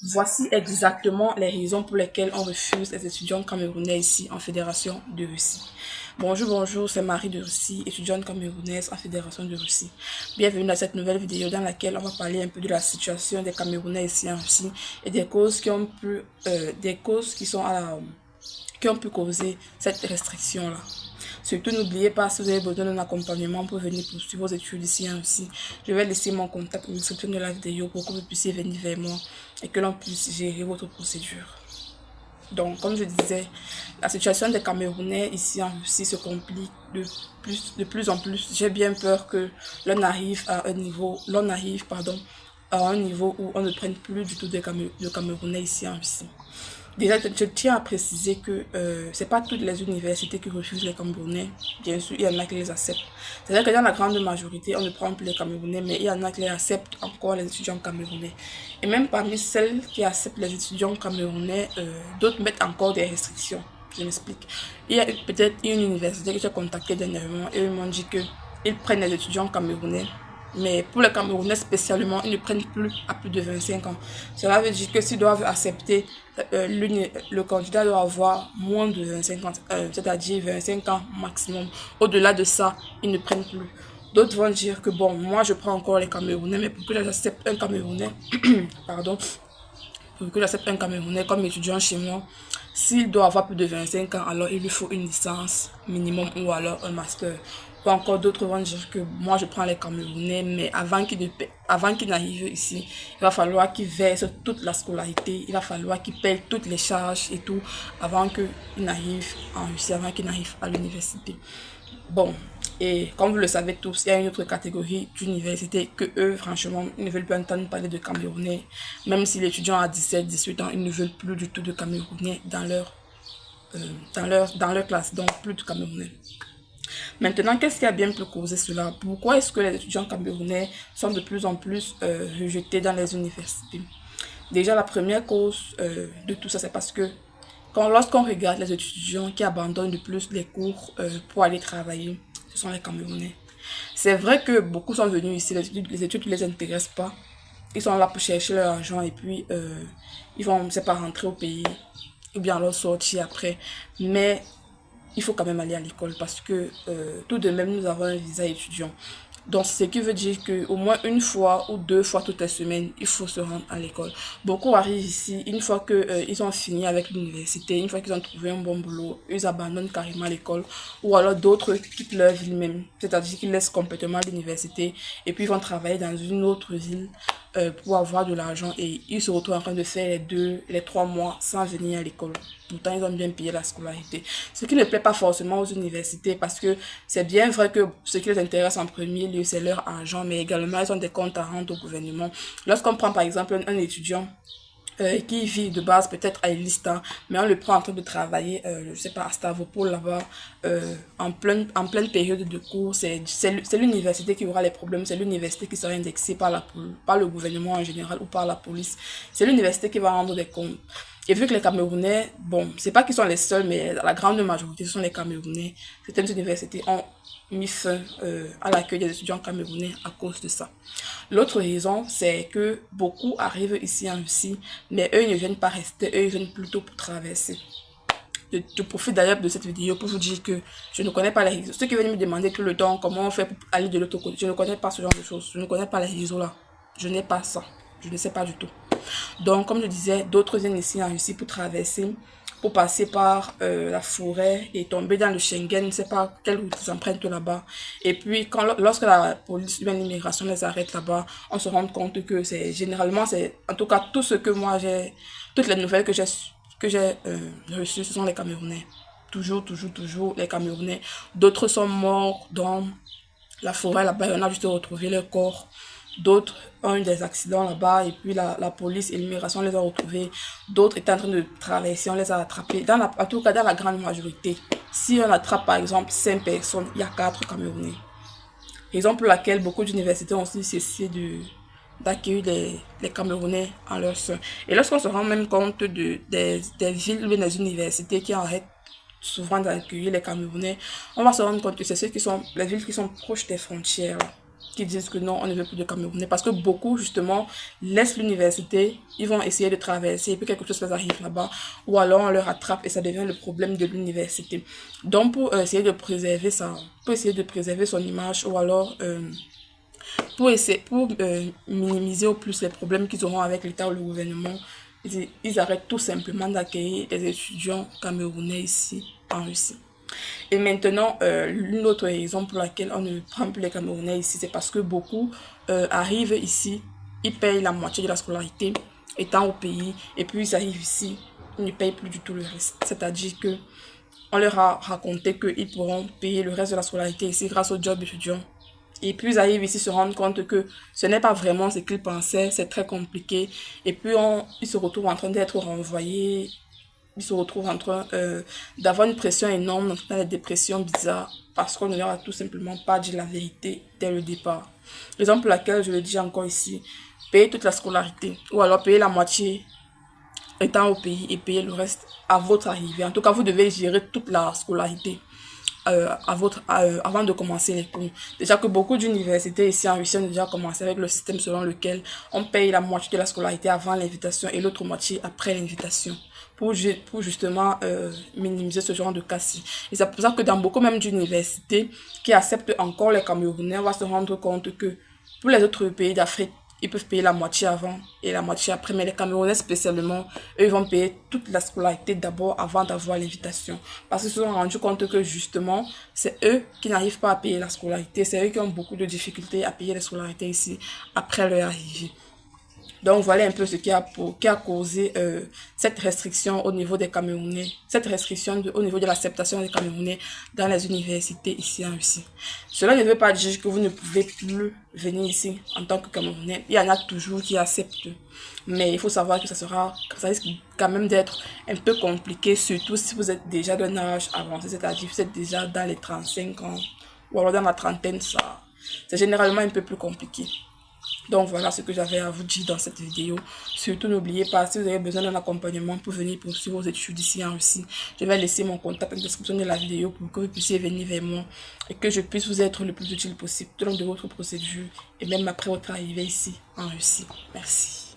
Voici exactement les raisons pour lesquelles on refuse les étudiants camerounais ici en Fédération de Russie. Bonjour, bonjour, c'est Marie de Russie, étudiante camerounaise en Fédération de Russie. Bienvenue dans cette nouvelle vidéo dans laquelle on va parler un peu de la situation des Camerounais ici en Russie et des causes qui ont pu, qui ont pu causer cette restriction-là. Surtout, n'oubliez pas, si vous avez besoin d'un accompagnement pour venir poursuivre vos études ici aussi, je vais laisser mon contact en description de la vidéo pour que vous puissiez venir vers moi et que l'on puisse gérer votre procédure. Donc, comme je disais, la situation des Camerounais ici en Russie se complique de plus en plus. J'ai bien peur que l'on arrive à un niveau, à un niveau où on ne prenne plus du tout de Camerounais ici en Russie. Déjà, je tiens à préciser que c'est pas toutes les universités qui refusent les Camerounais. Bien sûr, il y en a qui les acceptent. C'est-à-dire que dans la grande majorité, on ne prend plus les Camerounais, mais il y en a qui les acceptent encore les étudiants camerounais. Et même parmi celles qui acceptent les étudiants camerounais, d'autres mettent encore des restrictions. Je m'explique. Il y a peut-être une université que j'ai contactée dernièrement et ils m'ont dit qu'ils prennent les étudiants camerounais. Mais pour les Camerounais spécialement, ils ne prennent plus à plus de 25 ans. Cela veut dire que s'ils doivent accepter, le candidat doit avoir moins de 25 ans, c'est-à-dire 25 ans maximum. Au-delà de ça, ils ne prennent plus. D'autres vont dire que bon, moi je prends encore les Camerounais, mais pour que j'accepte un Camerounais, pardon, pour que j'accepte un Camerounais comme étudiant chez moi, s'il doit avoir plus de 25 ans, alors il lui faut une licence minimum ou alors un master. Ou encore d'autres vont dire que moi je prends les Camerounais, mais avant qu'ils n'arrivent ici, il va falloir qu'ils versent toute la scolarité, il va falloir qu'ils payent toutes les charges et tout avant qu'ils n'arrivent en Russie, avant qu'ils n'arrivent à l'université. Bon, et comme vous le savez tous, il y a une autre catégorie d'université que eux, franchement, ils ne veulent plus entendre parler de Camerounais. Même si l'étudiant a 17, 18 ans, ils ne veulent plus du tout de Camerounais dans leur classe, donc plus de Camerounais. Maintenant, qu'est-ce qui a bien pu causer cela? Pourquoi est-ce que les étudiants camerounais sont de plus en plus rejetés dans les universités? Déjà, la première cause de tout ça, c'est parce que lorsqu'on regarde les étudiants qui abandonnent de plus les cours pour aller travailler, ce sont les Camerounais. C'est vrai que beaucoup sont venus ici, les études ne les intéressent pas. Ils sont là pour chercher leur argent et puis ils vont, c'est pas, rentrer au pays ou bien leur sortir après. Mais il faut quand même aller à l'école parce que tout de même, nous avons un visa étudiant. Donc, ce qui veut dire qu'au moins une fois ou deux fois toutes les semaines, il faut se rendre à l'école. Beaucoup arrivent ici, une fois que ils ont fini avec l'université, une fois qu'ils ont trouvé un bon boulot, ils abandonnent carrément l'école. Ou alors d'autres quittent leur ville même, c'est-à-dire qu'ils laissent complètement l'université et puis ils vont travailler dans une autre ville pour avoir de l'argent et ils se retrouvent en train de faire les 2, les 3 mois sans venir à l'école. Pourtant, ils ont bien payé la scolarité. Ce qui ne plaît pas forcément aux universités parce que c'est bien vrai que ce qui les intéresse en premier lieu, c'est leur argent, mais également, ils ont des comptes à rendre au gouvernement. Lorsqu'on prend par exemple un étudiant qui vit de base peut-être à Elista, mais on le prend en train de travailler, je sais pas, à Stavropol là-bas, en pleine période de cours, c'est l'université qui aura les problèmes, c'est l'université qui sera indexée par le gouvernement en général ou par la police. C'est l'université qui va rendre des comptes. Et vu que les Camerounais, bon, c'est pas qu'ils sont les seuls, mais la grande majorité, ce sont les Camerounais. Certaines universités ont mis fin à l'accueil des étudiants camerounais à cause de ça. L'autre raison, c'est que beaucoup arrivent ici en Russie, mais eux ils ne viennent pas rester, eux ils viennent plutôt pour traverser. Je profite d'ailleurs de cette vidéo pour vous dire que je ne connais pas les réseaux. Ceux qui viennent me demander tout le temps comment on fait pour aller de l'autre côté, je ne connais pas ce genre de choses. Je ne connais pas les réseaux là. Je n'ai pas ça. Je ne sais pas du tout. Donc, comme je disais, d'autres viennent ici en Russie pour traverser, pour passer par la forêt et tomber dans le Schengen, je ne sais pas quelle route ils empruntent là-bas. Et puis, lorsque la police ou l'immigration les arrête là-bas, on se rend compte que en tout cas, tout ce que moi j'ai, toutes les nouvelles que j'ai reçues, ce sont les Camerounais. Toujours, toujours, toujours les Camerounais. D'autres sont morts dans la forêt là-bas, on a juste retrouvé leur corps. D'autres ont eu des accidents là-bas et puis la police et l'immigration les ont retrouvés. D'autres étaient en train de traverser, on les a attrapés. En tout cas, dans la grande majorité, si on attrape par exemple 5 personnes, il y a 4 Camerounais. Raison pour laquelle beaucoup d'universités ont aussi cessé d'accueillir les Camerounais en leur sein. Et lorsqu'on se rend même compte des villes ou des universités qui arrêtent souvent d'accueillir les Camerounais, on va se rendre compte que c'est les villes qui sont proches des frontières. qui disent que non, on ne veut plus de Camerounais. Parce que beaucoup, justement, laissent l'université, ils vont essayer de traverser, et puis quelque chose leur arrive là-bas, ou alors on leur attrape et ça devient le problème de l'université. Donc, pour essayer de préserver ça, pour essayer de préserver son image, ou alors pour minimiser au plus les problèmes qu'ils auront avec l'État ou le gouvernement, ils arrêtent tout simplement d'accueillir les étudiants camerounais ici en Russie. Et maintenant, l'une autre raison pour laquelle on ne prend plus les Camerounais ici, c'est parce que beaucoup arrivent ici, ils payent la moitié de la scolarité étant au pays, et puis ils arrivent ici, ils ne payent plus du tout le reste. C'est-à-dire que on leur a raconté qu'ils pourront payer le reste de la scolarité ici grâce au job étudiant. Et puis ils arrivent ici se rendre compte que ce n'est pas vraiment ce qu'ils pensaient, c'est très compliqué. Et puis ils se retrouvent en train d'être renvoyés, ils se retrouvent en train d'avoir une pression énorme, dans des dépressions bizarres, parce qu'on ne leur a tout simplement pas dit la vérité dès le départ. Raison pour laquelle je le dis encore ici, payer toute la scolarité, ou alors payer la moitié étant au pays et payer le reste à votre arrivée. En tout cas, vous devez gérer toute la scolarité avant de commencer les cours. Déjà que beaucoup d'universités ici en Russie ont déjà commencé avec le système selon lequel on paye la moitié de la scolarité avant l'invitation et l'autre moitié après l'invitation. Pour justement minimiser ce genre de cas-ci. Et c'est pour ça que dans beaucoup même d'universités qui acceptent encore les Camerounais, on va se rendre compte que pour les autres pays d'Afrique, ils peuvent payer la moitié avant et la moitié après. Mais les Camerounais spécialement, eux, ils vont payer toute la scolarité d'abord avant d'avoir l'invitation. Parce qu'ils se sont rendus compte que justement, c'est eux qui n'arrivent pas à payer la scolarité. C'est eux qui ont beaucoup de difficultés à payer la scolarité ici après leur arrivée. Donc voilà un peu ce qui a causé cette restriction au niveau des Camerounais, cette restriction au niveau de l'acceptation des Camerounais dans les universités ici en Russie. Cela ne veut pas dire que vous ne pouvez plus venir ici en tant que Camerounais. Il y en a toujours qui acceptent. Mais il faut savoir que ça risque quand même d'être un peu compliqué, surtout si vous êtes déjà d'un âge avancé, c'est-à-dire vous êtes déjà dans les 35 ans ou alors dans la trentaine, c'est généralement un peu plus compliqué. Donc voilà ce que j'avais à vous dire dans cette vidéo. Surtout n'oubliez pas, si vous avez besoin d'un accompagnement pour venir poursuivre vos études ici en Russie, je vais laisser mon contact en description de la vidéo pour que vous puissiez venir vers moi et que je puisse vous être le plus utile possible tout au long de votre procédure et même après votre arrivée ici en Russie. Merci.